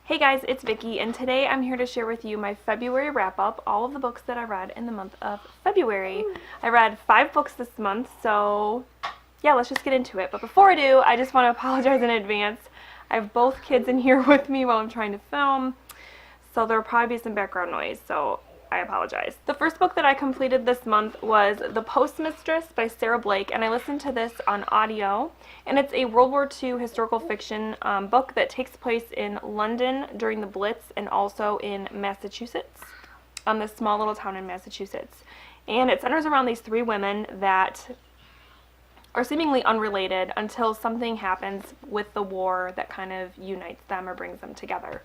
Hey guys, it's Vicky, and today I'm here to share with you my February wrap-up, all of the books that I read in the month of February. I read 5 books this month, so yeah, let's just get into it. But before I do, I just want to apologize in advance. I have both kids in here with me while I'm trying to film, so there'll probably be some background noise, so I apologize. The first book that I completed this month was The Postmistress by Sarah Blake, and I listened to this on audio. And it's a World War II historical fiction book that takes place in London during the Blitz and also in Massachusetts, this small little town in Massachusetts. And it centers around these 3 women that are seemingly unrelated until something happens with the war that kind of unites them or brings them together.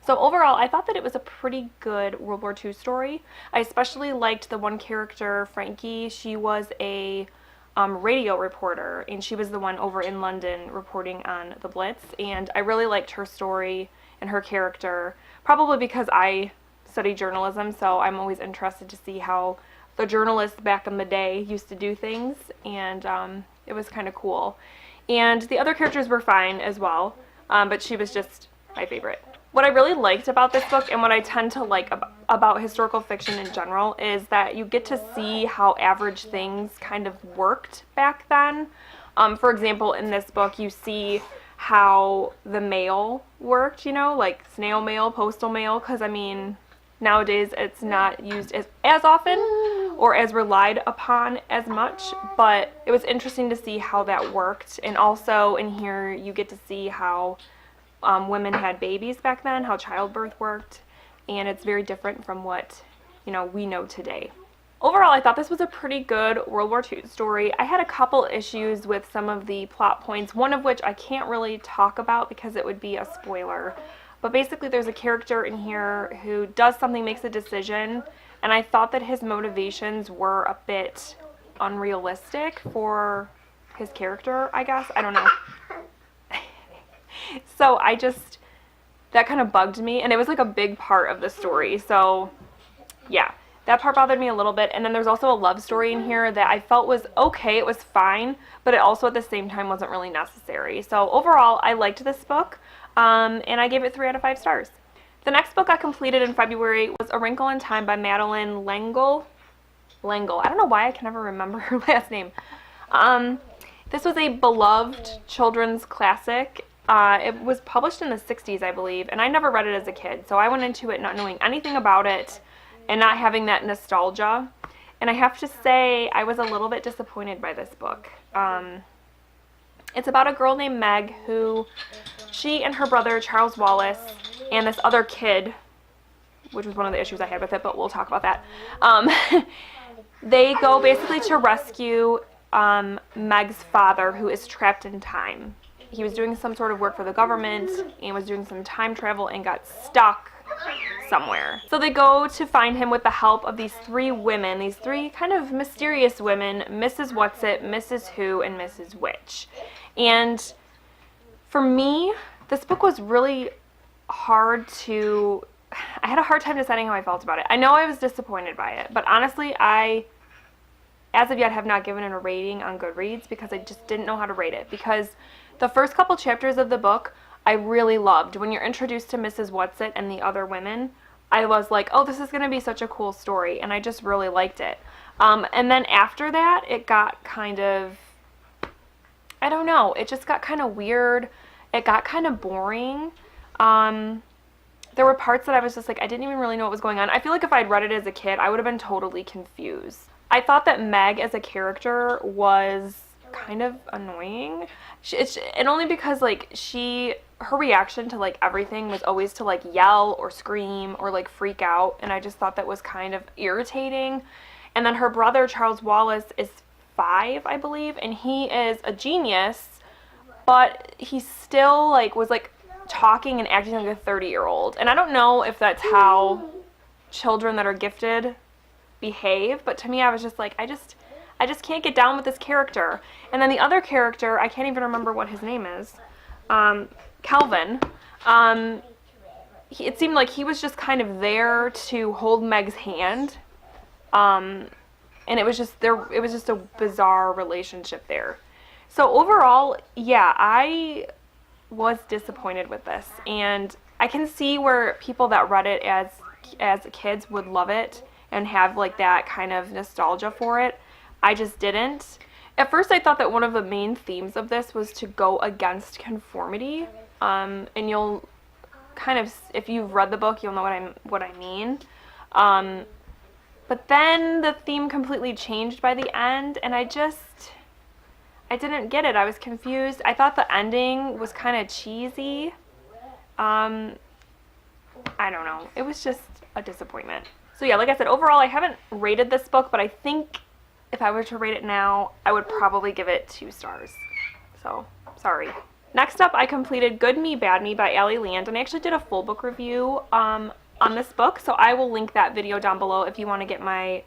So overall, I thought that it was a pretty good World War II story. I especially liked the one character, Frankie. She was a radio reporter, and she was the one over in London reporting on the Blitz, and I really liked her story and her character, probably because I study journalism, so I'm always interested to see how the journalists back in the day used to do things, and it was kind of cool. And the other characters were fine as well, but she was just my favorite. What I really liked about this book, and what I tend to like about historical fiction in general, is that you get to see how average things kind of worked back then. For example, in this book, you see how the mail worked, you know, like snail mail, postal mail, because I mean, nowadays it's not used as often or as relied upon as much, but it was interesting to see how that worked. And also in here, you get to see how women had babies back then, how childbirth worked, and it's very different from what, you know, we know today. Overall, I thought this was a pretty good World War II story. I had a couple issues with some of the plot points, one of which I can't really talk about because it would be a spoiler. But basically, there's a character in here who does something, makes a decision, and I thought that his motivations were a bit unrealistic for his character, I guess. I don't know. So that kind of bugged me, and it was like a big part of the story, so yeah, that part bothered me a little bit. And then there's also a love story in here that I felt was okay, it was fine, but it also at the same time wasn't really necessary. So overall, I liked this book, and I gave it 3 out of 5 stars. The next book I completed in February was A Wrinkle in Time by Madeleine L'Engle. I don't know why I can never remember her last name. This was a beloved children's classic. It was published in the 60s, I believe, and I never read it as a kid, so I went into it not knowing anything about it and not having that nostalgia. And I have to say, I was a little bit disappointed by this book. It's about a girl named Meg who, she and her brother Charles Wallace and this other kid, which was one of the issues I had with it, but we'll talk about that, they go basically to rescue Meg's father, who is trapped in time. He was doing some sort of work for the government and was doing some time travel and got stuck somewhere. So they go to find him with the help of these 3 women, these 3 kind of mysterious women, Mrs. Whatsit, Mrs. Who, and Mrs. Which. And for me, this book was really hard to... I had a hard time deciding how I felt about it. I know I was disappointed by it, but honestly, I, as of yet, have not given it a rating on Goodreads because I just didn't know how to rate it. Because the first couple chapters of the book, I really loved. When you're introduced to Mrs. Whatsit and the other women, I was like, oh, this is going to be such a cool story, and I just really liked it. And then after that, it got kind of, I don't know, it just got kind of weird. It got kind of boring. There were parts that I was just like, I didn't even really know what was going on. I feel like if I'd read it as a kid, I would have been totally confused. I thought that Meg as a character was kind of annoying, and only because like her reaction to like everything was always to like yell or scream or like freak out, and I just thought that was kind of irritating. And then her brother Charles Wallace is 5, I believe, and he is a genius, but he still like was like talking and acting like a 30-year-old, and I don't know if that's how children that are gifted behave, but to me I was just like, I just can't get down with this character. And then the other character, I can't even remember what his name is, Calvin, it seemed like he was just kind of there to hold Meg's hand, and it was just a bizarre relationship there. So overall, yeah, I was disappointed with this, and I can see where people that read it as kids would love it and have like that kind of nostalgia for it. I just didn't. At first I thought that one of the main themes of this was to go against conformity. And you'll kind of, if you've read the book, you'll know what I mean. But then the theme completely changed by the end, and I didn't get it. I was confused. I thought the ending was kind of cheesy. I don't know. It was just a disappointment. So yeah, like I said, overall I haven't rated this book, but I think if I were to rate it now, I would probably give it 2 stars. So, sorry. Next up, I completed Good Me, Bad Me by Allie Land, and I actually did a full book review on this book, so I will link that video down below if you want to get my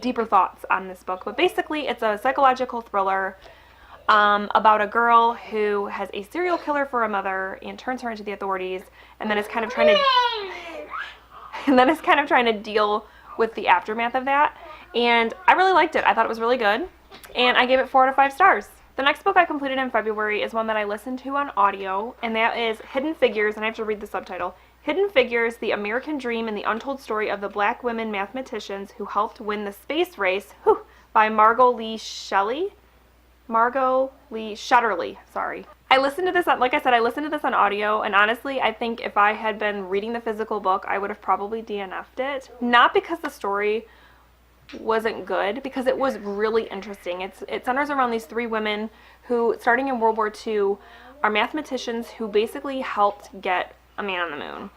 deeper thoughts on this book. But basically, it's a psychological thriller about a girl who has a serial killer for a mother and turns her into the authorities, and then is kind of trying to deal with the aftermath of that. And I really liked it. I thought it was really good, and I gave it 4 out of 5 stars. The next book I completed in February is one that I listened to on audio, and that is Hidden Figures, and I have to read the subtitle. Hidden Figures, The American Dream and the Untold Story of the Black Women Mathematicians Who Helped Win the Space Race, by Margot Lee Shetterly, sorry. I listened to this on, like I said, I listened to this on audio, and honestly, I think if I had been reading the physical book, I would have probably DNF'd it. Not because the story wasn't good, because it was really interesting. It centers around these 3 women who, starting in World War II, are mathematicians who basically helped get a man on the moon.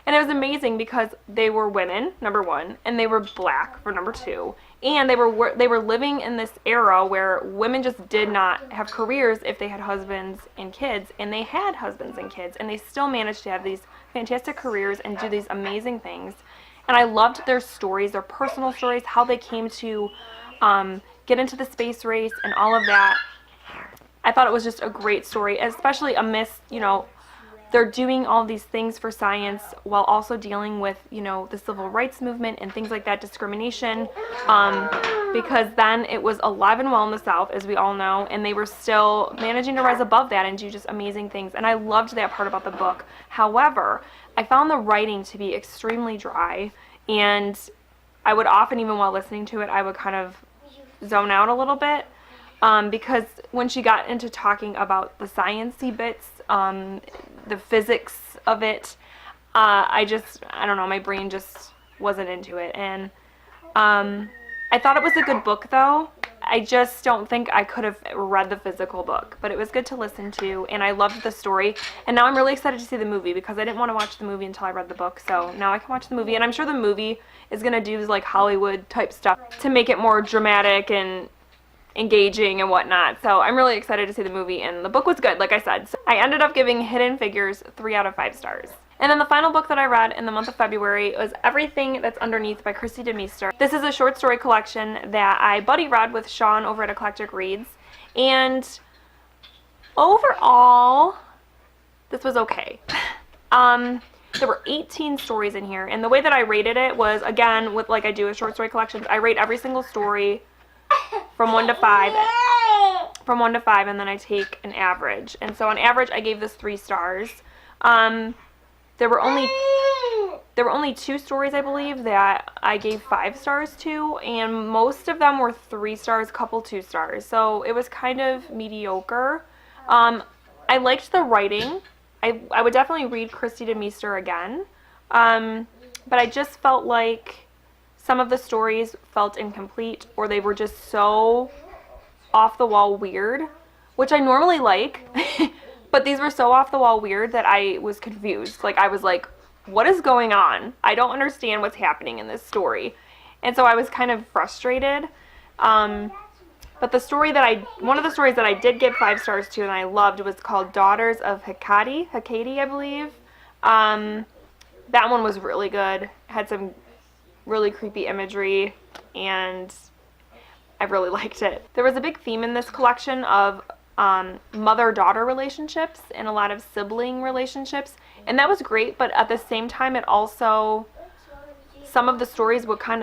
And it was amazing because they were women, number 1, and they were black, for number 2. And they were living in this era where women just did not have careers if they had husbands and kids, and they had husbands and kids, and they still managed to have these fantastic careers and do these amazing things. And I loved their stories, their personal stories, how they came to get into the space race and all of that. I thought it was just a great story, especially amidst, they're doing all these things for science while also dealing with, the civil rights movement and things like that, discrimination, because then it was alive and well in the South, as we all know, and they were still managing to rise above that and do just amazing things, and I loved that part about the book. However, I found the writing to be extremely dry, and I would often, even while listening to it, I would kind of zone out a little bit, because when she got into talking about the science-y bits, the physics of it, I don't know, my brain just wasn't into it. And I thought it was a good book, though. I just don't think I could have read the physical book, but it was good to listen to, and I loved the story. And now I'm really excited to see the movie, because I didn't want to watch the movie until I read the book, so now I can watch the movie. And I'm sure the movie is going to do like Hollywood type stuff to make it more dramatic and engaging and whatnot. So I'm really excited to see the movie, and the book was good, like I said. So I ended up giving Hidden Figures 3 out of 5 stars. And then the final book that I read in the month of February was Everything That's Underneath by Christy DeMeester. This is a short story collection that I buddy read with Sean over at Eclectic Reads, and overall, this was okay. There were 18 stories in here, and the way that I rated it was, again, with like I do with short story collections, I rate every single story from 1 to 5, and then I take an average. And so on average, I gave this 3 stars. There were only 2 stories, I believe, that I gave 5 stars to, and most of them were 3 stars, couple 2 stars. So it was kind of mediocre. I liked the writing. I would definitely read Christy DeMeester again. But I just felt like some of the stories felt incomplete, or they were just so off-the-wall weird, which I normally like, but these were so off-the-wall weird that I was confused. Like, I was like, what is going on? I don't understand what's happening in this story. And so I was kind of frustrated. But the story that one of the stories that I did give 5 stars to and I loved was called Daughters of Hecate, I believe. That one was really good. It had some really creepy imagery, and I really liked it. There was a big theme in this collection of mother-daughter relationships and a lot of sibling relationships, and that was great, but at the same time it also, some of the stories would some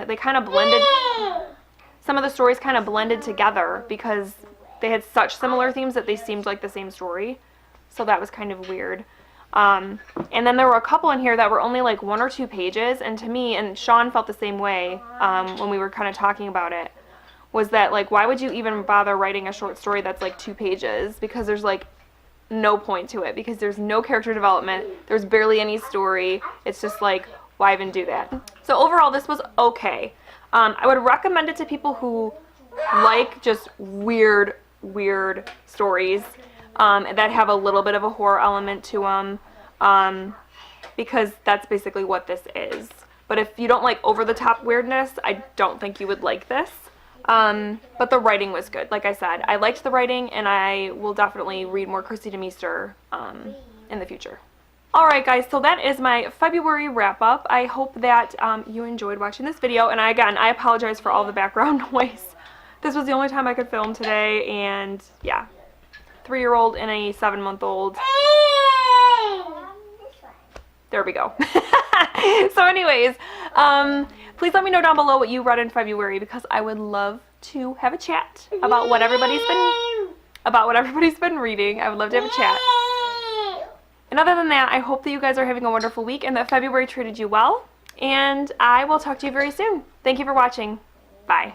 of the stories kind of blended together because they had such similar themes that they seemed like the same story, so that was kind of weird. And then there were a couple in here that were only like 1 or 2 pages, and to me, and Sean felt the same way when we were kind of talking about it, was that like, why would you even bother writing a short story that's like 2 pages? Because there's like no point to it, because there's no character development, there's barely any story. It's just like, why even do that? So overall, this was okay. I would recommend it to people who like just weird stories that have a little bit of a horror element to them, because that's basically what this is. But if you don't like over-the-top weirdness, I don't think you would like this. But the writing was good. Like I said, I liked the writing, and I will definitely read more Christy DeMeester in the future. Alright guys, so that is my February wrap-up. I hope that you enjoyed watching this video, and I apologize for all the background noise. This was the only time I could film today, and yeah, 3-year-old and a 7-month-old. There we go. So anyways, please let me know down below what you read in February, because I would love to have a chat about what everybody's been reading. I would love to have a chat. And other than that, I hope that you guys are having a wonderful week and that February treated you well. And I will talk to you very soon. Thank you for watching. Bye.